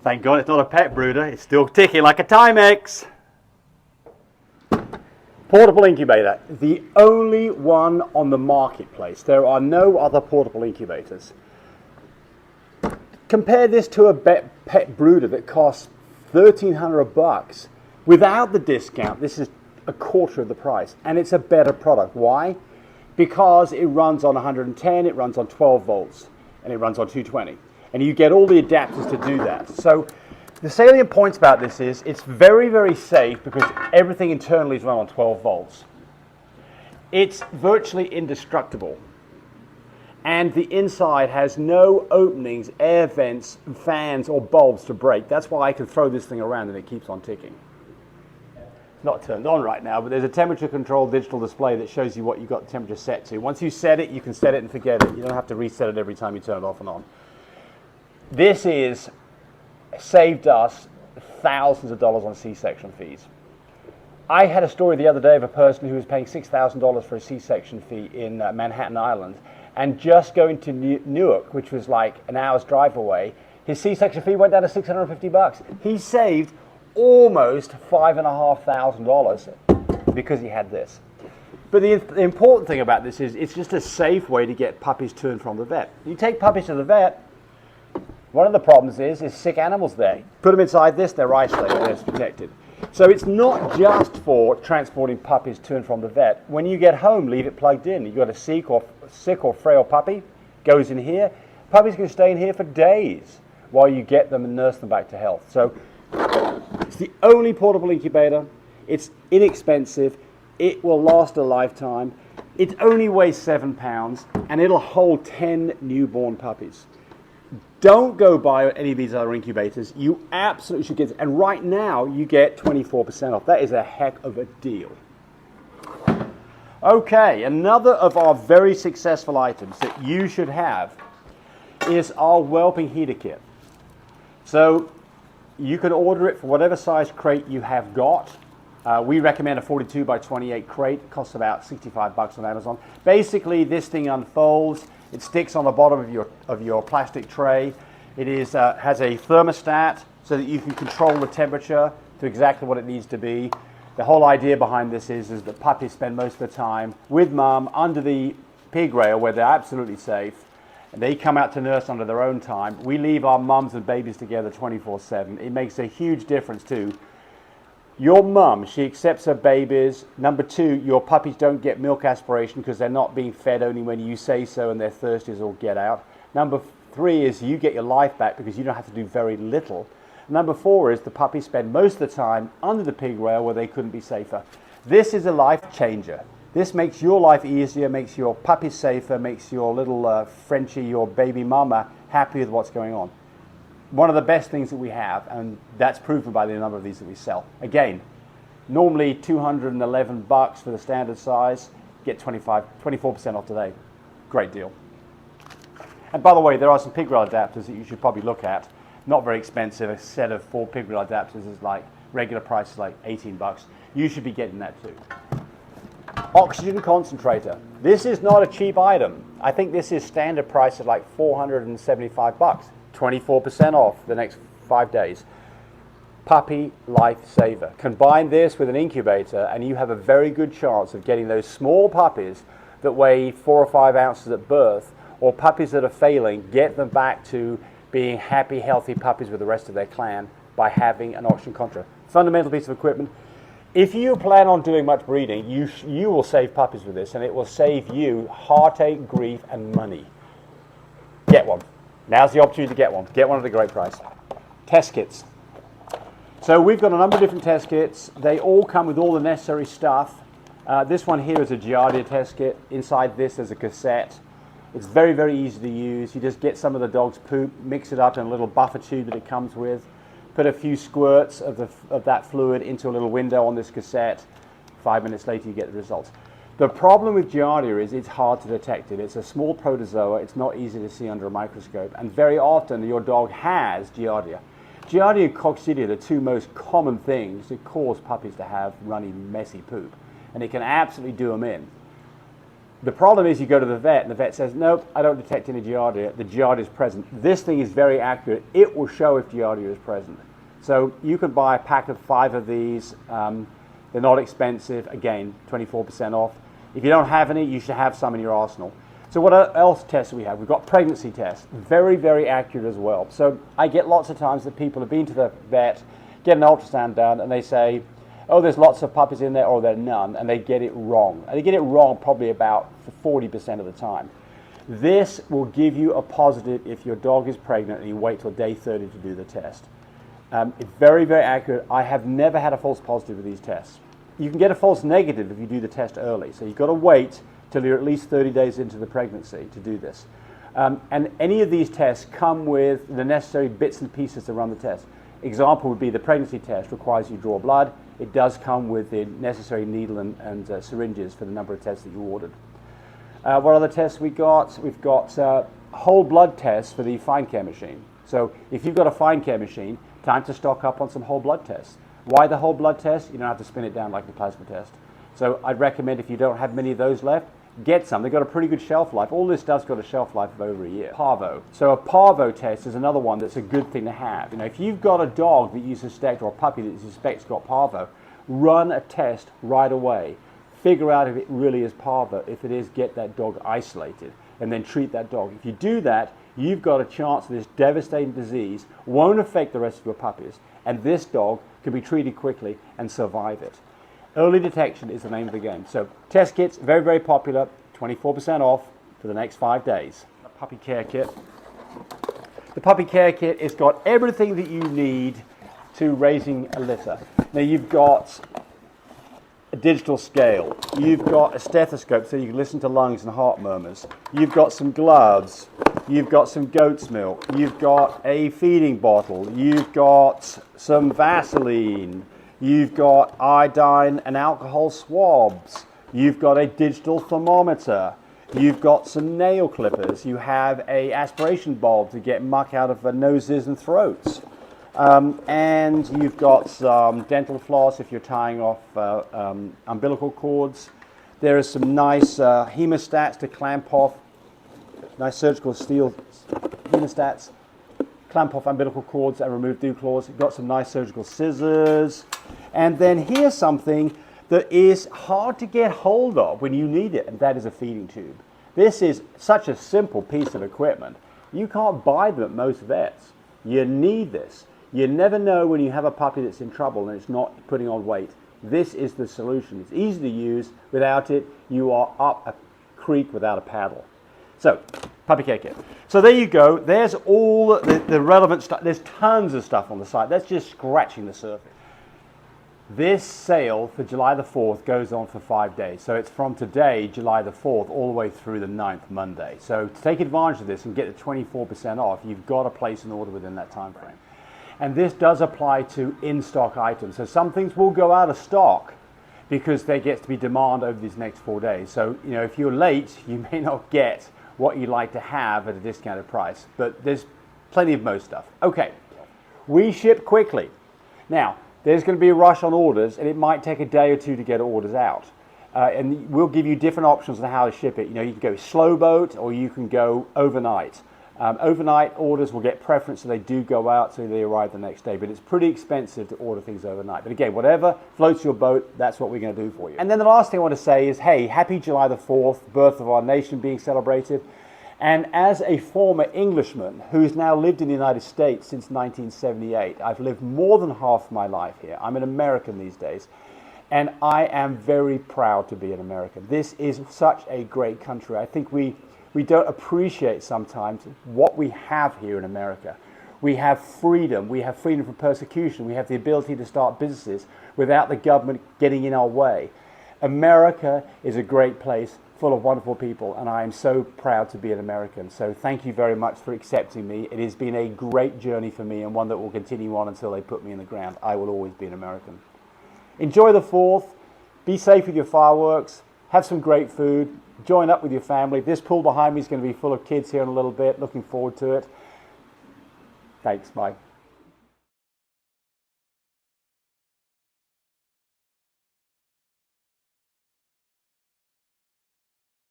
Thank God it's not a pet brooder. It's still ticking like a Timex. Portable incubator, the only one on the marketplace. There are no other portable incubators. Compare this to a pet brooder that costs $1,300. Without the discount, this is a quarter of the price, and it's a better product. Why? Because it runs on 110, it runs on 12 volts, and it runs on 220. And you get all the adapters to do that. So the salient points about this is it's very, very safe because everything internally is run on 12 volts. It's virtually indestructible. And the inside has no openings, air vents, fans, or bulbs to break. That's why I can throw this thing around and it keeps on ticking. It's not turned on right now, but there's a temperature controlled digital display that shows you what you've got the temperature set to. Once you set it, you can set it and forget it. You don't have to reset it every time you turn it off and on. This is saved us thousands of dollars on C-section fees. I had a story the other day of a person who was paying $6,000 for a C-section fee in Manhattan Island, and just going to Newark, which was like an hour's drive away, his C-section fee went down to $650. He saved almost $5,500 because he had this. But the important thing about this is it's just a safe way to get puppies to and from the vet. You take puppies to the vet, one of the problems is sick animals there. Put them inside this, they're isolated, they're protected. So it's not just for transporting puppies to and from the vet. When you get home, leave it plugged in. You've got a sick or frail puppy, goes in here. Puppies can stay in here for days while you get them and nurse them back to health. So it's the only portable incubator. It's inexpensive. It will last a lifetime. It only weighs 7 pounds, and it'll hold 10 newborn puppies. Don't go buy any of these other incubators. You absolutely should get it. And right now, you get 24% off. That is a heck of a deal. Okay, another of our very successful items that you should have is our Welping heater kit. So you can order it for whatever size crate you have got. We recommend a 42 by 28 crate. It costs about $65 on Amazon. Basically, this thing unfolds. It sticks on the bottom of your plastic tray. It has a thermostat so that you can control the temperature to exactly what it needs to be. The whole idea behind this is that puppies spend most of the time with mum under the pig rail where they're absolutely safe. And they come out to nurse under their own time. We leave our mums and babies together 24/7. It makes a huge difference too. Your mum, she accepts her babies. Number two, your puppies don't get milk aspiration because they're not being fed only when you say so and they're thirsty as all get out. Number three is you get your life back because you don't have to do very little. Number four is the puppies spend most of the time under the pig rail where they couldn't be safer. This is a life changer. This makes your life easier, makes your puppies safer, makes your little Frenchie, your baby mama, happy with what's going on. One of the best things that we have, and that's proven by the number of these that we sell. Again, normally $211 for the standard size, get 24% off today. Great deal. And by the way, there are some pig rail adapters that you should probably look at. Not very expensive. A set of 4 pig rail adapters is like regular price is like $18. You should be getting that too. Oxygen concentrator. This is not a cheap item. I think this is standard price at like $475. 24% off the next 5 days. Puppy lifesaver. Combine this with an incubator and you have a very good chance of getting those small puppies that weigh 4 or 5 ounces at birth, or puppies that are failing, get them back to being happy, healthy puppies with the rest of their clan by having an oxygen concentrator. Fundamental piece of equipment. If you plan on doing much breeding, you will save puppies with this, and it will save you heartache, grief, and money. Get one. Now's the opportunity to get one. Get one at a great price. Test kits. So we've got a number of different test kits. They all come with all the necessary stuff. This one here is a Giardia test kit. Inside this there's a cassette. It's very, very easy to use. You just get some of the dog's poop, mix it up in a little buffer tube that it comes with, put a few squirts of that fluid into a little window on this cassette. 5 minutes later you get the results. The problem with Giardia is it's hard to detect it. It's a small protozoa. It's not easy to see under a microscope. And very often your dog has Giardia. Giardia and coccidia are the two most common things that cause puppies to have runny, messy poop. And it can absolutely do them in. The problem is you go to the vet and the vet says, nope, I don't detect any Giardia. The Giardia is present. This thing is very accurate. It will show if Giardia is present. So you can buy a pack of 5 of these. They're not expensive. Again, 24% off. If you don't have any, you should have some in your arsenal. So what else tests do we have? We've got pregnancy tests. Very, very accurate as well. So I get lots of times that people have been to the vet, get an ultrasound done, and they say, oh, there's lots of puppies in there, or there are none, and they get it wrong. And they get it wrong probably about 40% of the time. This will give you a positive if your dog is pregnant and you wait till day 30 to do the test. It's very, very accurate. I have never had a false positive with these tests. You can get a false negative if you do the test early. So you've got to wait till you're at least 30 days into the pregnancy to do this. And any of these tests come with the necessary bits and pieces to run the test. Example would be the pregnancy test requires you draw blood. It does come with the necessary needle and syringes for the number of tests that you ordered. What other tests we got? We've got whole blood tests for the fine care machine. So if you've got a fine care machine, time to stock up on some whole blood tests. Why the whole blood test? You don't have to spin it down like the plasma test. So I'd recommend if you don't have many of those left, get some. They've got a pretty good shelf life. All this stuff's got a shelf life of over a year. Parvo. So a parvo test is another one that's a good thing to have. You know, if you've got a dog that you suspect, or a puppy that you suspect's got parvo, run a test right away. Figure out if it really is parvo. If it is, get that dog isolated and then treat that dog. If you do that, you've got a chance of this devastating disease won't affect the rest of your puppies, and this dog can be treated quickly and survive it. Early detection is the name of the game. So test kits, very, very popular, 24% off for the next 5 days. A puppy care kit. The puppy care kit has got everything that you need to raising a litter. Now you've got a digital scale, you've got a stethoscope so you can listen to lungs and heart murmurs, you've got some gloves, you've got some goat's milk, you've got a feeding bottle, you've got some Vaseline, you've got iodine and alcohol swabs, you've got a digital thermometer, you've got some nail clippers, you have a aspiration bulb to get muck out of the noses and throats. And you've got some dental floss if you're tying off umbilical cords. There are some nice hemostats to clamp off, nice surgical steel hemostats, clamp off umbilical cords and remove dew claws. You've got some nice surgical scissors. And then here's something that is hard to get hold of when you need it, and that is a feeding tube. This is such a simple piece of equipment. You can't buy them at most vets. You need this. You never know when you have a puppy that's in trouble and it's not putting on weight. This is the solution. It's easy to use. Without it, you are up a creek without a paddle. So, puppy care kit. So there you go. There's all the relevant stuff. There's tons of stuff on the site. That's just scratching the surface. This sale for July the 4th goes on for 5 days. So it's from today, July the 4th, all the way through the 9th, Monday. So to take advantage of this and get the 24% off, you've got to place an order within that time frame. And this does apply to in-stock items. So some things will go out of stock because there gets to be demand over these next 4 days. So, you know, if you're late, you may not get what you'd like to have at a discounted price. But there's plenty of most stuff. Okay, we ship quickly. Now, there's going to be a rush on orders, and it might take a day or two to get orders out. And we'll give you different options on how to ship it. You know, you can go slow boat or you can go overnight. Overnight orders will get preference, so they do go out, so they arrive the next day. But it's pretty expensive to order things overnight. But again, whatever floats your boat, that's what we're going to do for you. And then the last thing I want to say is, hey, happy July the 4th, birth of our nation being celebrated. And as a former Englishman who's now lived in the United States since 1978, I've lived more than half my life here. I'm an American these days. And I am very proud to be an American. This is such a great country. I think we don't appreciate sometimes what we have here in America. We have freedom from persecution, we have the ability to start businesses without the government getting in our way. America is a great place full of wonderful people, and I am so proud to be an American. So thank you very much for accepting me. It has been a great journey for me and one that will continue on until they put me in the ground. I will always be an American. Enjoy the 4th, be safe with your fireworks, have some great food, join up with your family. This pool behind me is going to be full of kids here in a little bit. Looking forward to it. Thanks, bye.